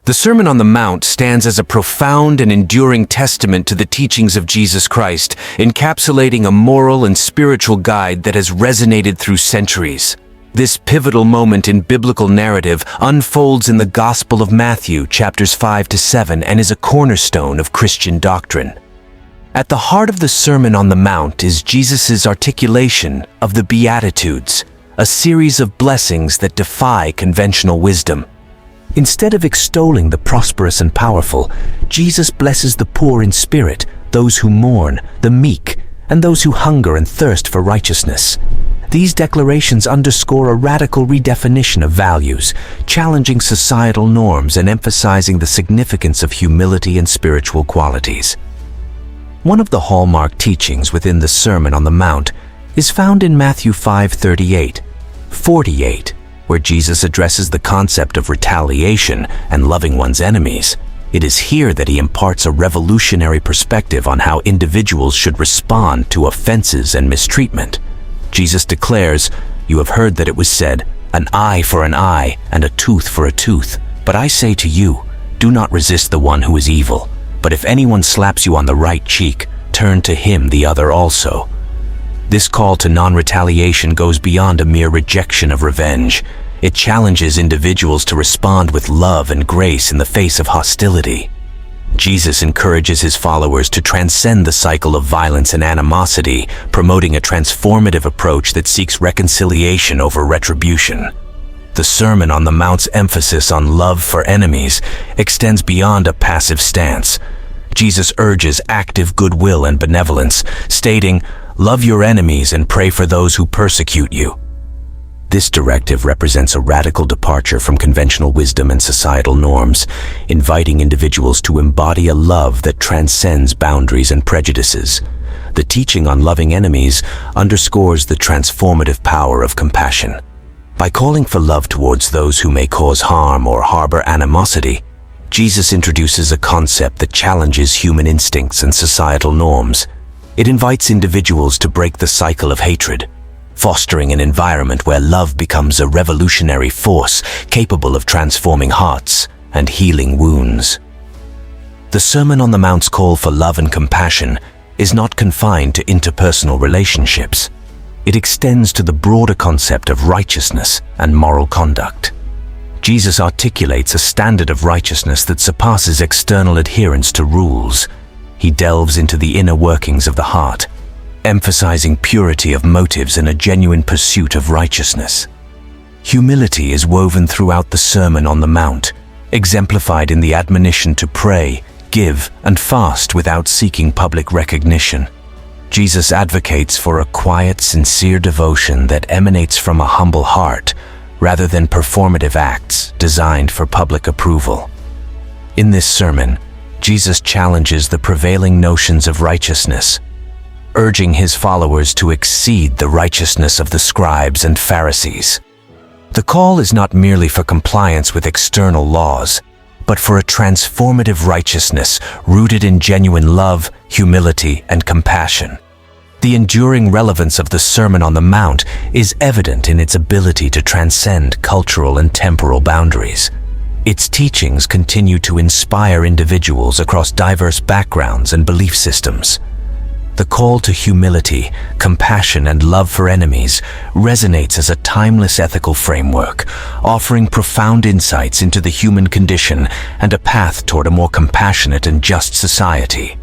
The Sermon on the Mount stands as a profound and enduring testament to the teachings of Jesus Christ, encapsulating a moral and spiritual guide that has resonated through centuries. This pivotal moment in biblical narrative unfolds in the Gospel of Matthew, chapters 5 to 7, and is a cornerstone of Christian doctrine. At the heart of the Sermon on the Mount is Jesus' articulation of the Beatitudes, a series of blessings that defy conventional wisdom. Instead of extolling the prosperous and powerful, Jesus blesses the poor in spirit, those who mourn, the meek, and those who hunger and thirst for righteousness. These declarations underscore a radical redefinition of values, challenging societal norms and emphasizing the significance of humility and spiritual qualities. One of the hallmark teachings within the Sermon on the Mount is found in Matthew 5:48, where Jesus addresses the concept of retaliation and loving one's enemies. It is here that he imparts a revolutionary perspective on how individuals should respond to offenses and mistreatment. Jesus declares, "You have heard that it was said, 'An eye for an eye and a tooth for a tooth.' But I say to you, do not resist the one who is evil. But if anyone slaps you on the right cheek, turn to him the other also." This call to non-retaliation goes beyond a mere rejection of revenge. It challenges individuals to respond with love and grace in the face of hostility. Jesus encourages his followers to transcend the cycle of violence and animosity, promoting a transformative approach that seeks reconciliation over retribution. The Sermon on the Mount's emphasis on love for enemies extends beyond a passive stance. Jesus urges active goodwill and benevolence, stating, "Love your enemies and pray for those who persecute you." This directive represents a radical departure from conventional wisdom and societal norms, inviting individuals to embody a love that transcends boundaries and prejudices. The teaching on loving enemies underscores the transformative power of compassion. By calling for love towards those who may cause harm or harbor animosity, Jesus introduces a concept that challenges human instincts and societal norms. It invites individuals to break the cycle of hatred, fostering an environment where love becomes a revolutionary force capable of transforming hearts and healing wounds. The Sermon on the Mount's call for love and compassion is not confined to interpersonal relationships. It extends to the broader concept of righteousness and moral conduct. Jesus articulates a standard of righteousness that surpasses external adherence to rules. He delves into the inner workings of the heart, emphasizing purity of motives and a genuine pursuit of righteousness. Humility is woven throughout the Sermon on the Mount, exemplified in the admonition to pray, give, and fast without seeking public recognition. Jesus advocates for a quiet, sincere devotion that emanates from a humble heart, rather than performative acts designed for public approval. In this sermon, Jesus challenges the prevailing notions of righteousness, urging his followers to exceed the righteousness of the scribes and Pharisees. The call is not merely for compliance with external laws, but for a transformative righteousness rooted in genuine love, humility, and compassion. The enduring relevance of the Sermon on the Mount is evident in its ability to transcend cultural and temporal boundaries. Its teachings continue to inspire individuals across diverse backgrounds and belief systems. The call to humility, compassion, and love for enemies resonates as a timeless ethical framework, offering profound insights into the human condition and a path toward a more compassionate and just society.